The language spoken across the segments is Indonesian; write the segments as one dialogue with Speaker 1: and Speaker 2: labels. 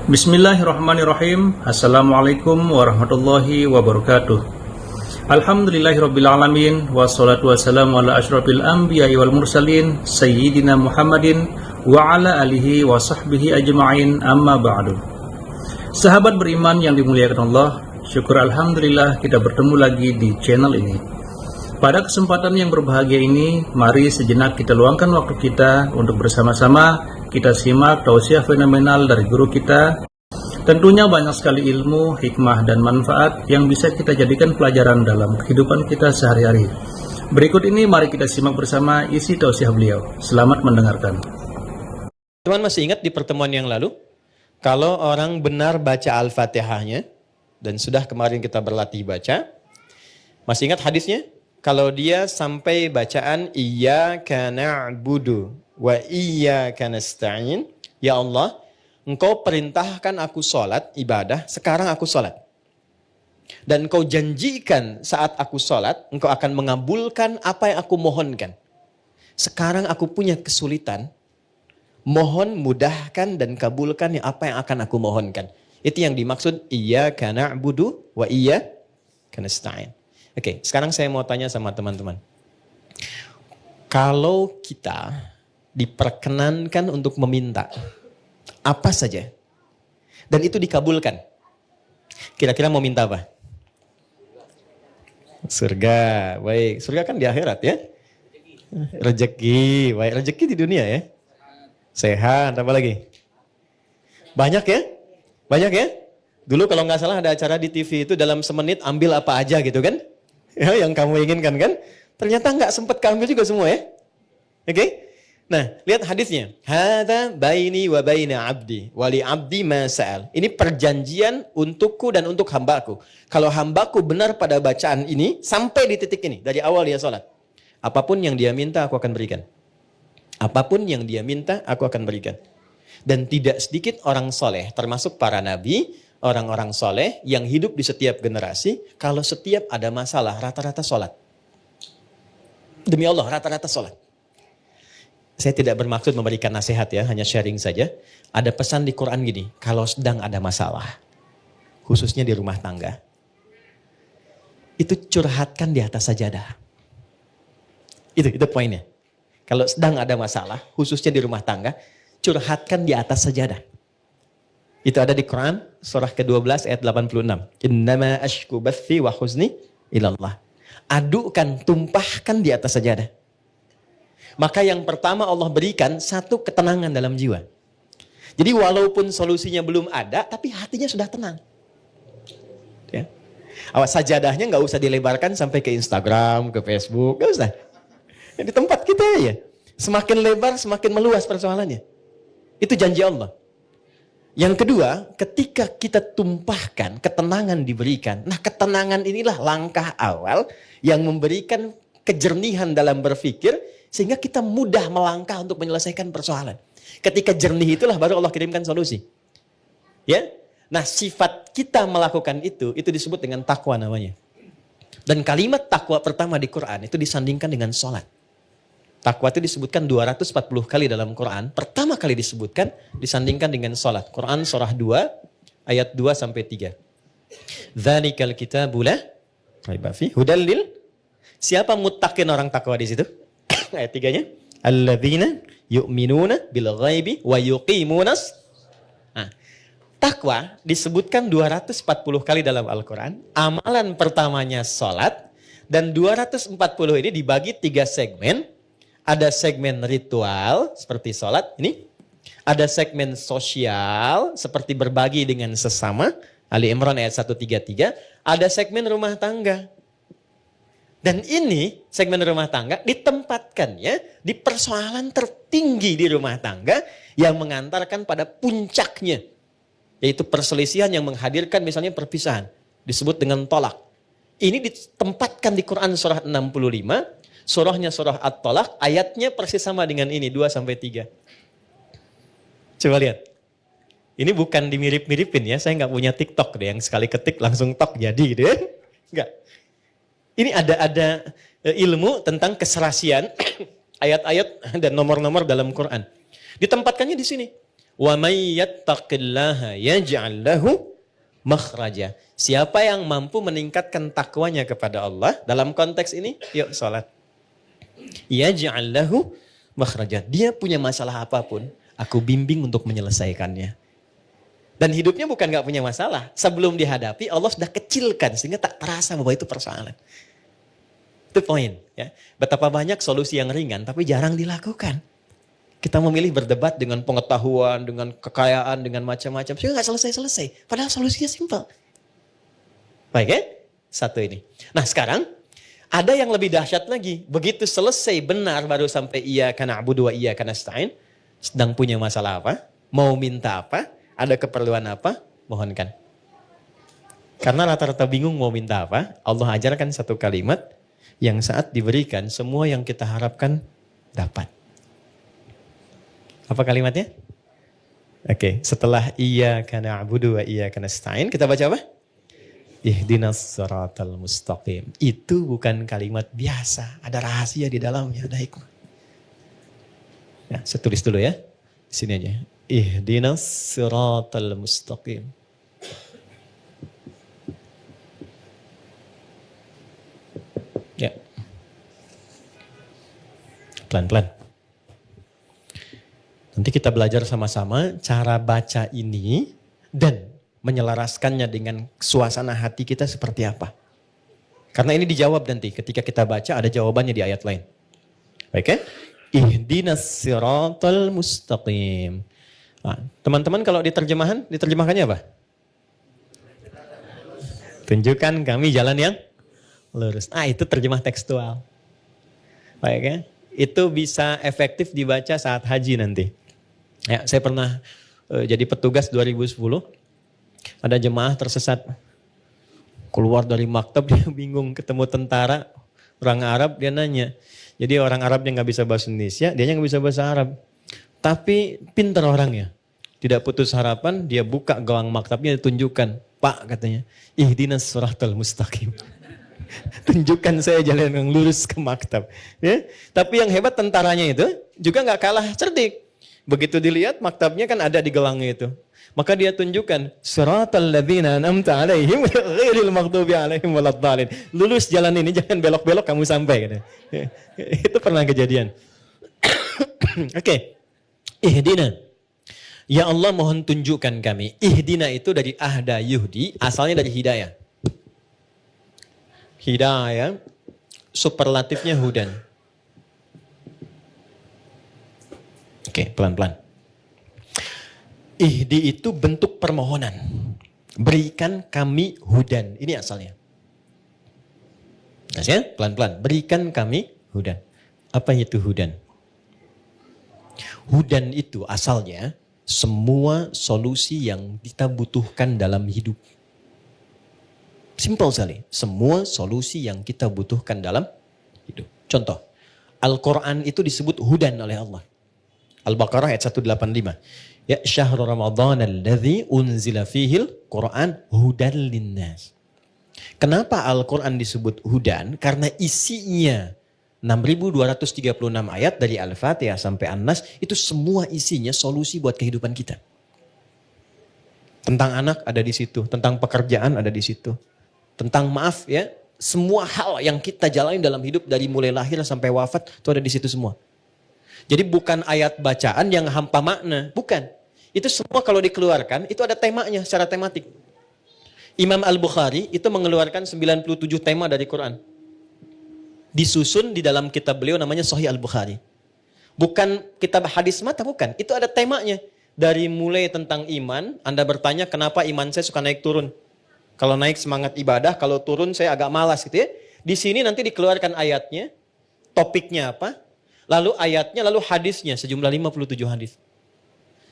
Speaker 1: Bismillahirrahmanirrahim. Assalamualaikum warahmatullahi wabarakatuh. Alhamdulillahirrabbilalamin. Wassalatu wassalamu ala ashrafil anbiya'i wal mursalin Sayyidina Muhammadin wa ala alihi wa sahbihi ajma'in, amma ba'du. Sahabat beriman yang dimuliakan Allah, syukur alhamdulillah kita bertemu lagi di channel ini. Pada kesempatan yang berbahagia ini, mari sejenak kita luangkan waktu kita untuk bersama-sama kita simak tausiah fenomenal dari guru kita. Tentunya banyak sekali ilmu, hikmah, dan manfaat yang bisa kita jadikan pelajaran dalam kehidupan kita sehari-hari. Berikut ini mari kita simak bersama isi tausiah beliau. Selamat mendengarkan.
Speaker 2: Teman masih ingat di pertemuan yang lalu, kalau orang benar baca Al-Fatihahnya, dan sudah kemarin kita berlatih baca, masih ingat hadisnya? Kalau dia sampai bacaan Iyyaka na'budu wa iyyaka nasta'in, ya Allah, Engkau perintahkan aku sholat, ibadah, sekarang aku sholat. Dan Engkau janjikan saat aku sholat, Engkau akan mengabulkan apa yang aku mohonkan. Sekarang aku punya kesulitan, mohon mudahkan dan kabulkan apa yang akan aku mohonkan. Itu yang dimaksud Iyyaka na'budu wa iyyaka nasta'in. Oke, sekarang saya mau tanya sama teman-teman. Kalau kita diperkenankan untuk meminta apa saja, dan itu dikabulkan, kira-kira mau minta apa? Surga, baik. Surga kan di akhirat ya. Rezeki, baik. Rezeki di dunia ya. Sehat, apa lagi? Banyak ya? Banyak ya? Dulu kalau nggak salah ada acara di TV itu dalam semenit ambil apa aja gitu kan? Ya, yang kamu inginkan kan? Ternyata nggak sempat keambil juga semua ya. Oke? Nah, lihat hadisnya. Hadza baini wa baina abdi wa li abdi ma sa'al. Ini perjanjian untukku dan untuk hambaku. Kalau hambaku benar pada bacaan ini sampai di titik ini dari awal dia sholat, apapun yang dia minta aku akan berikan. Apapun yang dia minta aku akan berikan. Dan tidak sedikit orang soleh, termasuk para nabi, orang-orang soleh yang hidup di setiap generasi, kalau setiap ada masalah, rata-rata sholat. Demi Allah, rata-rata sholat. Saya tidak bermaksud memberikan nasihat ya, hanya sharing saja. Ada pesan di Quran gini, kalau sedang ada masalah, khususnya di rumah tangga, itu curhatkan di atas sajadah. Itu poinnya. Kalau sedang ada masalah, khususnya di rumah tangga, curhatkan di atas sajadah. Itu ada di Quran surah ke-12 ayat 86. Innama ashku bathi wa huzni ilallah. Adukan, tumpahkan di atas sajadah. Maka yang pertama Allah berikan satu ketenangan dalam jiwa. Jadi walaupun solusinya belum ada, tapi hatinya sudah tenang. Ya. Awas, sajadahnya nggak usah dilebarkan sampai ke Instagram, ke Facebook, nggak usah. Di tempat kita ya. Semakin lebar, semakin meluas persoalannya. Itu janji Allah. Yang kedua, ketika kita tumpahkan, ketenangan diberikan. Nah, ketenangan inilah langkah awal yang memberikan kejernihan dalam berpikir, sehingga kita mudah melangkah untuk menyelesaikan persoalan. Ketika jernih itulah baru Allah kirimkan solusi. Ya, nah sifat kita melakukan itu disebut dengan takwa namanya. Dan kalimat takwa pertama di Quran itu disandingkan dengan sholat. Takwa itu disebutkan 240 kali dalam Quran. Pertama kali disebutkan, disandingkan dengan sholat. Quran surah 2, ayat 2-3. Dzalikal kitabu la raiba fihi hudal lil. Siapa muttaqin orang takwa di situ? Ayat 3-nya. Alladzina yu'minuna bil ghaibi wa yuqimunas. Nah, takwa disebutkan 240 kali dalam Al-Quran. Amalan pertamanya sholat. Dan 240 ini dibagi 3 segmen. Ada segmen ritual seperti sholat ini. Ada segmen sosial seperti berbagi dengan sesama. Ali Imran ayat 133. Ada segmen rumah tangga. Dan ini segmen rumah tangga ditempatkan ya di persoalan tertinggi di rumah tangga yang mengantarkan pada puncaknya. Yaitu perselisihan yang menghadirkan misalnya perpisahan. Disebut dengan tolak. Ini ditempatkan di Quran surah 65. Surahnya surah At-Tolak, ayatnya persis sama dengan ini, 2-3. Coba lihat. Ini bukan dimirip-miripin ya, saya nggak punya TikTok deh, yang sekali ketik langsung tok jadi gitu ya. Enggak. Ini ada ilmu tentang keserasian ayat-ayat dan nomor-nomor dalam Quran. Ditempatkannya di sini. Wa may yattaqillaha yaj'al lahu makhraja. Siapa yang mampu meningkatkan takwanya kepada Allah dalam konteks ini, yuk salat. Yaj'al lahu makhraja. Dia punya masalah apapun, aku bimbing untuk menyelesaikannya. Dan hidupnya bukan gak punya masalah. Sebelum dihadapi, Allah sudah kecilkan sehingga tak terasa bahwa itu persoalan. Itu poin. Ya. Betapa banyak solusi yang ringan tapi jarang dilakukan. Kita memilih berdebat dengan pengetahuan, dengan kekayaan, dengan macam-macam. Sehingga gak selesai-selesai. Padahal solusinya simpel. Baik ya? Satu ini. Nah sekarang, ada yang lebih dahsyat lagi. Begitu selesai benar baru sampai iyyaka na'budu wa iyyaka nasta'in. Sedang punya masalah apa? Mau minta apa? Ada keperluan apa? Mohonkan. Karena rata-rata bingung mau minta apa, Allah ajarkan satu kalimat yang saat diberikan semua yang kita harapkan dapat. Apa kalimatnya? Oke, setelah iyyaka na'budu wa iyyaka nasta'in, kita baca apa? Ihdinas siratal mustaqim. Itu bukan kalimat biasa, ada rahasia di dalamnya, ada hikmah. Ya, saya tulis dulu ya. Di sini aja. Ihdinas siratal mustaqim. Ya. Pelan-pelan. Nanti kita belajar sama-sama cara baca ini dan menyelaraskannya dengan suasana hati kita seperti apa. Karena ini dijawab nanti ketika kita baca ada jawabannya di ayat lain. Baik ya? Ihdinas siratal mustaqim. Nah, teman-teman kalau diterjemahkannya apa? Tunjukkan kami jalan yang lurus. Itu terjemah tekstual. Baik ya? Itu bisa efektif dibaca saat haji nanti. Ya, saya pernah jadi petugas 2010. Ada jemaah tersesat. Keluar dari maktab dia bingung ketemu tentara orang Arab, dia nanya. Jadi orang Arab yang gak bisa bahasa Indonesia, dia yang gak bisa bahasa Arab. Tapi pintar orangnya. Tidak putus harapan, dia buka gawang maktabnya, ditunjukkan. Pak katanya, ihdinas siratal mustaqim. Tunjukkan saya jalan yang lurus ke maktab. Ya? Tapi yang hebat tentaranya itu juga gak kalah cerdik. Begitu dilihat maktabnya kan ada di gelangnya itu. Maka dia tunjukkan siratal ladzina an'amta 'alaihim ghairil maghdubi 'alaihim waladdallin. Lurus jalan ini, jangan belok-belok kamu sampai gitu. Itu pernah kejadian. Oke. Ihdina. Ya Allah mohon tunjukkan kami. Ihdina itu dari ahda yuhdi, asalnya dari hidayah. Hidayah superlatifnya hudan. Oke, pelan-pelan. Ihdi itu bentuk permohonan. Berikan kami hudan. Ini asalnya. Nah, pelan-pelan. Berikan kami hudan. Apa itu hudan? Hudan itu asalnya semua solusi yang kita butuhkan dalam hidup. Simpel sekali. Semua solusi yang kita butuhkan dalam hidup. Contoh. Al-Quran itu disebut hudan oleh Allah. Al-Baqarah ayat 185. Ya syahrul Ramadan alladzi unzila fihil Quran hudan linnas. Kenapa Al-Quran disebut hudan? Karena isinya 6.236 ayat dari Al-Fatihah sampai An-Nas itu semua isinya solusi buat kehidupan kita. Tentang anak ada di situ, tentang pekerjaan ada di situ. Tentang maaf ya, semua hal yang kita jalani dalam hidup dari mulai lahir sampai wafat itu ada di situ semua. Jadi bukan ayat bacaan yang hampa makna, bukan. Itu semua kalau dikeluarkan, itu ada temanya secara tematik. Imam Al-Bukhari itu mengeluarkan 97 tema dari Quran. Disusun di dalam kitab beliau namanya Sahih Al-Bukhari. Bukan kitab hadis mata, bukan. Itu ada temanya. Dari mulai tentang iman, Anda bertanya kenapa iman saya suka naik turun. Kalau naik semangat ibadah, kalau turun saya agak malas gitu ya. Di sini nanti dikeluarkan ayatnya, topiknya apa, lalu ayatnya, lalu hadisnya, sejumlah 57 hadis.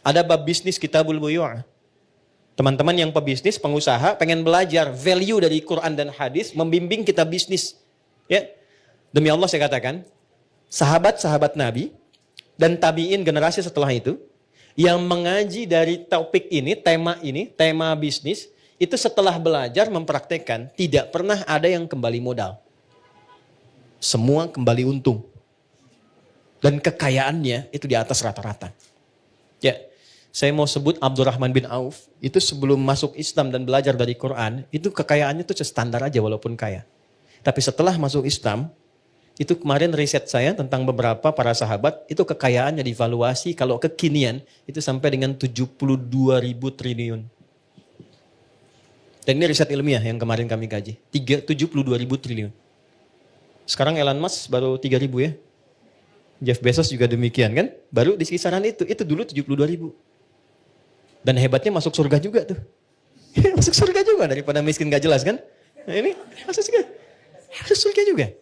Speaker 2: Ada bab bisnis kitabul buyu'. Teman-teman yang pebisnis, pengusaha, pengen belajar value dari Quran dan hadis, membimbing kita bisnis. Ya, demi Allah saya katakan, sahabat-sahabat Nabi dan tabi'in generasi setelah itu, yang mengaji dari topik ini, tema bisnis, itu setelah belajar mempraktekkan, tidak pernah ada yang kembali modal. Semua kembali untung. Dan kekayaannya itu di atas rata-rata. Ya, Saya mau sebut Abdurrahman bin Auf, itu sebelum masuk Islam dan belajar dari Quran, itu kekayaannya tuh standar aja walaupun kaya. Tapi setelah masuk Islam, itu kemarin riset saya tentang beberapa para sahabat, itu kekayaannya divaluasi kalau kekinian, itu sampai dengan 72.000 triliun. Dan ini riset ilmiah yang kemarin kami kaji, 72.000 triliun. Sekarang Elon Musk baru 3.000 ya. Jeff Bezos juga demikian kan, baru di kisaran itu dulu 72.000. Dan hebatnya masuk surga juga tuh. Masuk surga juga daripada miskin gak jelas kan. Nah ini masuk surga juga.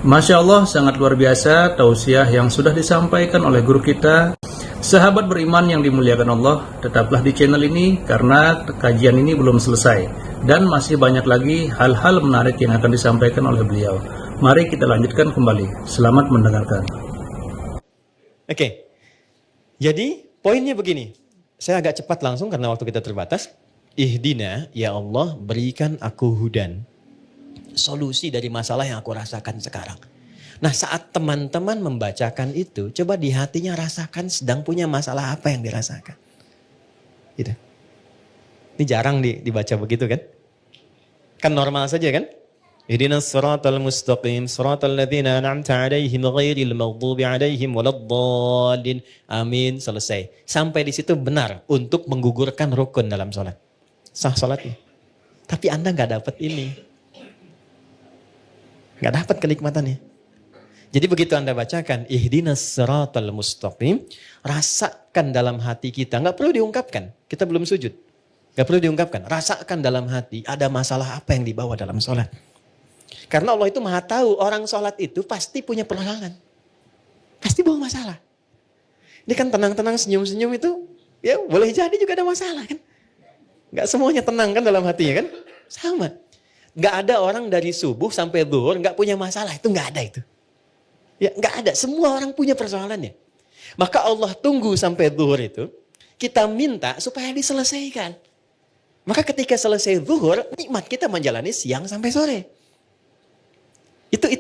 Speaker 1: Masya Allah, sangat luar biasa tausiah yang sudah disampaikan oleh guru kita. Sahabat beriman yang dimuliakan Allah, tetaplah di channel ini karena kajian ini belum selesai. Dan masih banyak lagi hal-hal menarik yang akan disampaikan oleh beliau. Mari kita lanjutkan kembali. Selamat mendengarkan.
Speaker 2: Oke. Jadi poinnya begini. Saya agak cepat langsung karena waktu kita terbatas. Ihdina, ya Allah, berikan aku hudan. Solusi dari masalah yang aku rasakan sekarang. Nah, saat teman-teman membacakan itu, coba di hatinya rasakan sedang punya masalah apa yang dirasakan. Gitu. Ini jarang dibaca begitu kan? Kan normal saja kan? Ihdinas siratal mustaqim, siratal ladzina an'amta 'alaihim ghairil maghdubi 'alaihim waladdallin. Amin, selesai. Sampai di situ benar untuk menggugurkan rukun dalam salat. Sah salatnya. Tapi Anda enggak dapat ini. Enggak dapat kenikmatannya. Jadi begitu Anda bacakan ihdinas siratal mustaqim, rasakan dalam hati kita, enggak perlu diungkapkan. Kita belum sujud. Enggak perlu diungkapkan. Rasakan dalam hati ada masalah apa yang dibawa dalam salat. Karena Allah itu maha tahu orang sholat itu pasti punya persoalan. Pasti bawa masalah. Ini kan tenang-tenang senyum-senyum itu ya boleh jadi juga ada masalah kan. Gak semuanya tenang kan dalam hatinya kan. Sama. Gak ada orang dari subuh sampai zuhur gak punya masalah. Itu gak ada itu. Ya gak ada. Semua orang punya persoalannya. Maka Allah tunggu sampai zuhur itu. Kita minta supaya diselesaikan. Maka ketika selesai zuhur nikmat kita menjalani siang sampai sore. Itu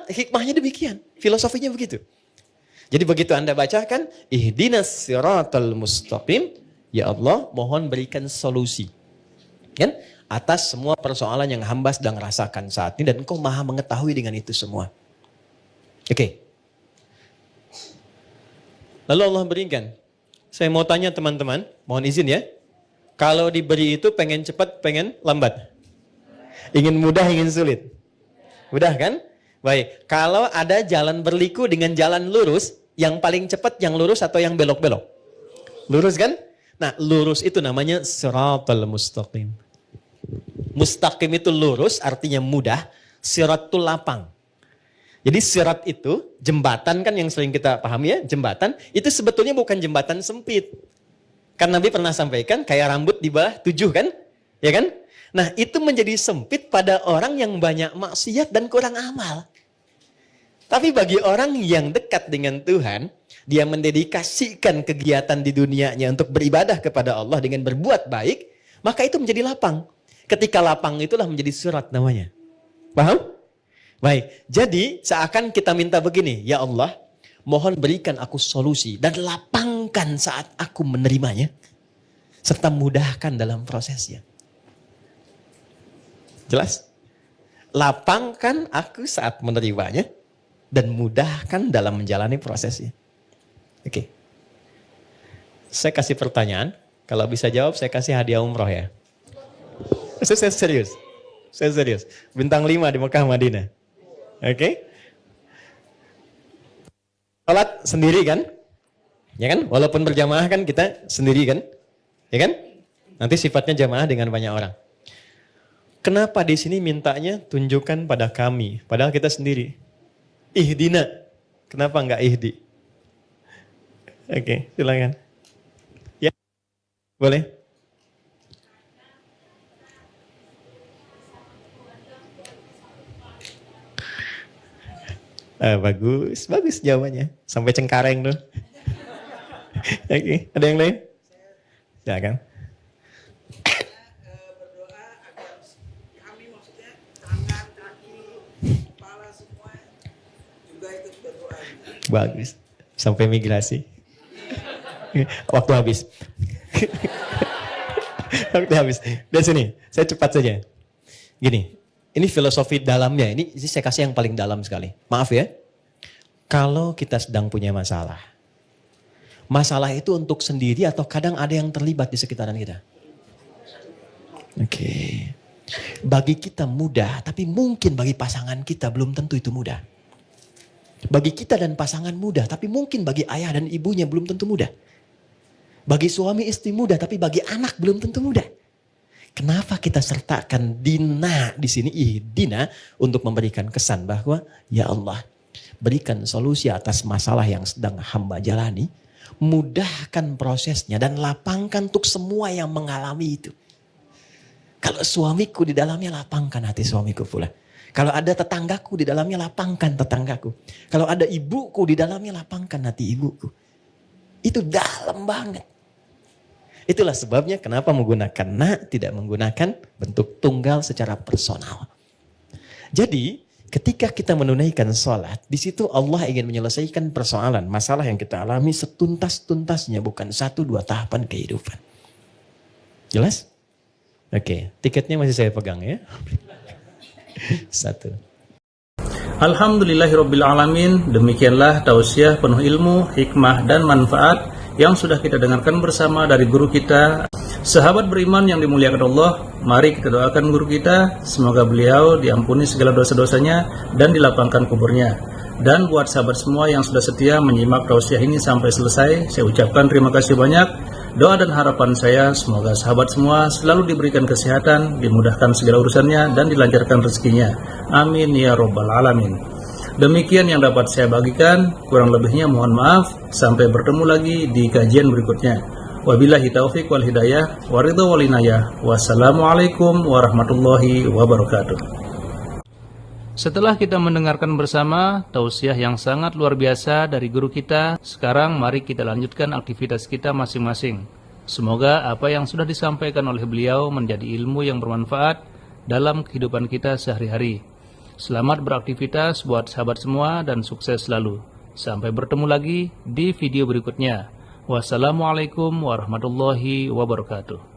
Speaker 2: hikmahnya demikian, filosofinya begitu. Jadi begitu Anda bacakan ihdinas siratal mustaqim, ya Allah, mohon berikan solusi. Kan? Atas semua persoalan yang hamba sedang rasakan saat ini dan Engkau Maha mengetahui dengan itu semua. Oke. Lalu Allah berikan. Saya mau tanya teman-teman, mohon izin ya. Kalau diberi itu pengen cepat, pengen lambat. Ingin mudah, ingin sulit. Mudah kan? Baik, kalau ada jalan berliku dengan jalan lurus, yang paling cepat yang lurus atau yang belok-belok? Lurus kan? Nah, lurus itu namanya siratal mustaqim. Mustaqim itu lurus, artinya mudah. Sirat itu lapang. Jadi sirat itu, jembatan kan yang sering kita pahami ya, jembatan, itu sebetulnya bukan jembatan sempit. Kan Nabi pernah sampaikan, kayak rambut di bawah 7 kan? Ya kan? Nah itu menjadi sempit pada orang yang banyak maksiat dan kurang amal. Tapi bagi orang yang dekat dengan Tuhan, dia mendedikasikan kegiatan di dunianya untuk beribadah kepada Allah dengan berbuat baik, maka itu menjadi lapang. Ketika lapang itulah menjadi surat namanya. Paham? Baik, jadi seakan kita minta begini, ya Allah, mohon berikan aku solusi dan lapangkan saat aku menerimanya, serta mudahkan dalam prosesnya. Jelas? Lapangkan aku saat menerimanya dan mudahkan dalam menjalani prosesnya. Oke. Saya kasih pertanyaan. Kalau bisa jawab saya kasih hadiah umroh ya. Saya serius. Saya serius. Bintang 5 di Mekah Madinah. Oke. Salat sendiri kan? Ya kan? Walaupun berjamaah kan kita sendiri kan? Ya kan? Nanti sifatnya jamaah dengan banyak orang. Kenapa di sini mintanya tunjukkan pada kami, padahal kita sendiri? Ihdina. Kenapa enggak ihdi? Oke, silakan. Ya. Boleh? Bagus jawabannya. Sampai Cengkareng tuh. Oke, ada yang lain? Silakan. Bagus. Sampai migrasi. Waktu habis. Waktu habis. Dan sini, saya cepat saja. Gini, ini filosofi dalamnya. Ini saya kasih yang paling dalam sekali. Maaf ya. Kalau kita sedang punya masalah. Masalah itu untuk sendiri atau kadang ada yang terlibat di sekitaran kita. Oke. Bagi kita mudah, tapi mungkin bagi pasangan kita belum tentu itu mudah. Bagi kita dan pasangan mudah, tapi mungkin bagi ayah dan ibunya belum tentu mudah. Bagi suami istri mudah, tapi bagi anak belum tentu mudah. Kenapa kita sertakan Dina di sini, Dina, untuk memberikan kesan bahwa ya Allah, berikan solusi atas masalah yang sedang hamba jalani, mudahkan prosesnya dan lapangkan untuk semua yang mengalami itu. Kalau suamiku di dalamnya, lapangkan hati suamiku pula. Kalau ada tetanggaku di dalamnya, lapangkan tetanggaku. Kalau ada ibuku di dalamnya, lapangkan hati ibuku. Itu dalam banget. Itulah sebabnya kenapa menggunakan na, tidak menggunakan bentuk tunggal secara personal. Jadi ketika kita menunaikan sholat, di situ Allah ingin menyelesaikan persoalan, masalah yang kita alami setuntas-tuntasnya, bukan 1-2 tahapan kehidupan. Jelas? Oke, tiketnya masih saya pegang ya. 1.
Speaker 1: Alhamdulillahirrabbilalamin. Demikianlah tausiah penuh ilmu, hikmah, dan manfaat yang sudah kita dengarkan bersama dari guru kita. Sahabat beriman yang dimuliakan Allah, mari kita doakan guru kita, semoga beliau diampuni segala dosa-dosanya dan dilapangkan kuburnya. Dan buat sahabat semua yang sudah setia menyimak tausiah ini sampai selesai, saya ucapkan terima kasih banyak. Doa dan harapan saya semoga sahabat semua selalu diberikan kesehatan, dimudahkan segala urusannya, dan dilancarkan rezekinya. Amin ya robbal alamin. Demikian yang dapat saya bagikan, kurang lebihnya mohon maaf. Sampai bertemu lagi di kajian berikutnya. Wabillahi taufiq wal hidayah, waridho wal inayah. Wassalamualaikum warahmatullahi wabarakatuh. Setelah kita mendengarkan bersama tausiah yang sangat luar biasa dari guru kita, sekarang mari kita lanjutkan aktivitas kita masing-masing. Semoga apa yang sudah disampaikan oleh beliau menjadi ilmu yang bermanfaat dalam kehidupan kita sehari-hari. Selamat beraktivitas buat sahabat semua dan sukses selalu. Sampai bertemu lagi di video berikutnya. Wassalamualaikum warahmatullahi wabarakatuh.